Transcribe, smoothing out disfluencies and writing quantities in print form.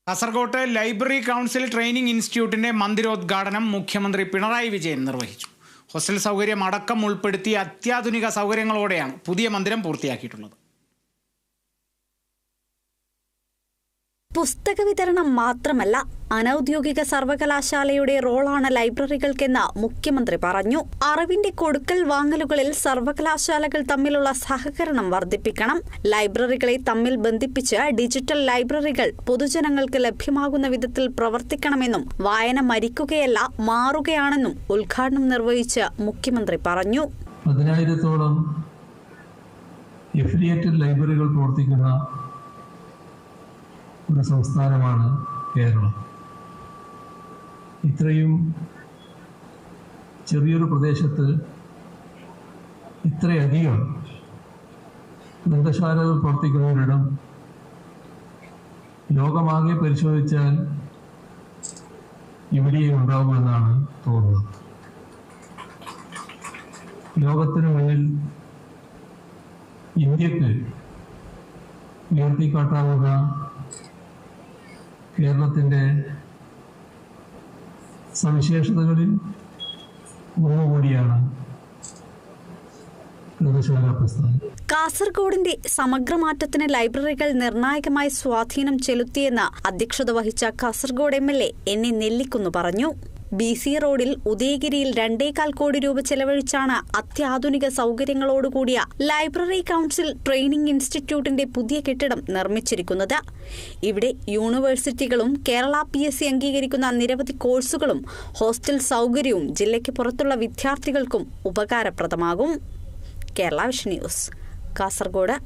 കാസർകോട്ട് library council training ഇൻസ്റ്റിറ്റ്യൂട്ടിന്റെ മന്ദിരോദ്ഘാടനം മുഖ്യമന്ത്രി പിണറായി വിജയൻ നിർവഹിച്ചു. ഹോസ്റ്റൽ സൗകര്യം അടക്കം ഉൾപ്പെടുത്തി അത്യാധുനിക സൗകര്യങ്ങളോടെയാണ് പുതിയ മന്ദിരം പൂർത്തിയാക്കിയിട്ടുള്ളത്. പുസ്തക വിതരണം മാത്രമല്ല, അനൌദ്യോഗിക സർവകലാശാലയുടെ റോളാണ് ലൈബ്രറികൾക്കെന്ന് മുഖ്യമന്ത്രി പറഞ്ഞു. അറിവിന്റെ കൊടുക്കൽ വാങ്ങലുകളിൽ സർവകലാശാലകൾ തമ്മിലുള്ള സഹകരണം വർദ്ധിപ്പിക്കണം. ലൈബ്രറികളെ തമ്മിൽ ബന്ധിപ്പിച്ച് ഡിജിറ്റൽ ലൈബ്രറികൾ പൊതുജനങ്ങൾക്ക് ലഭ്യമാകുന്ന വിധത്തിൽ പ്രവർത്തിക്കണമെന്നും വായന മരിക്കുകയല്ല മാറുകയാണെന്നും ഉദ്ഘാടനം നിർവഹിച്ച് മുഖ്യമന്ത്രി പറഞ്ഞു. 10,000-ഓളം എഫിലിയേറ്റഡ് ലൈബ്രറികൾ പ്രവർത്തിക്കുന്ന ഒരു സംസ്ഥാനമാണ് കേരളം. ഇത്രയും ചെറിയൊരു പ്രദേശത്ത് ഇത്രയധികം ഗ്രന്ഥശാലകൾ പ്രവർത്തിക്കുന്നവരിടം ലോകമാകെ പരിശോധിച്ചാൽ ഇവിടെയും ഉണ്ടാകുമെന്നാണ് തോന്നുന്നത്. ലോകത്തിന് മുന്നിൽ ഇന്ത്യക്ക് ഉയർത്തിക്കാട്ടാവുന്ന കേരളത്തിൻ്റെ സവിശേഷതകളിൽ ഒന്നുകൂടിയാണ് ഗ്രന്ഥശാല പ്രസ്ഥാനം. കാസർഗോഡിന്റെ സമഗ്രമാറ്റത്തിന് ലൈബ്രറികൾ നിർണായകമായി സ്വാധീനം ചെലുത്തിയെന്ന് അധ്യക്ഷത വഹിച്ച കാസർഗോഡ് MLA NA നെല്ലിക്കുന്ന് പറഞ്ഞു. BC റോഡിൽ ഉദയഗിരിയിൽ 2.25 കോടി രൂപ ചെലവഴിച്ചാണ് അത്യാധുനിക സൗകര്യങ്ങളോടുകൂടിയ ലൈബ്രറി കൗൺസിൽ ട്രെയിനിംഗ് ഇൻസ്റ്റിറ്റ്യൂട്ടിന്റെ പുതിയ കെട്ടിടം നിർമ്മിച്ചിരിക്കുന്നത്. ഇവിടെ യൂണിവേഴ്സിറ്റികളും കേരള PSC അംഗീകരിക്കുന്ന നിരവധി കോഴ്സുകളും ഹോസ്റ്റൽ സൗകര്യവും ജില്ലയ്ക്ക് പുറത്തുള്ള വിദ്യാർത്ഥികൾക്കും ഉപകാരപ്രദമാകും. Kerala vision news, Kasaragod.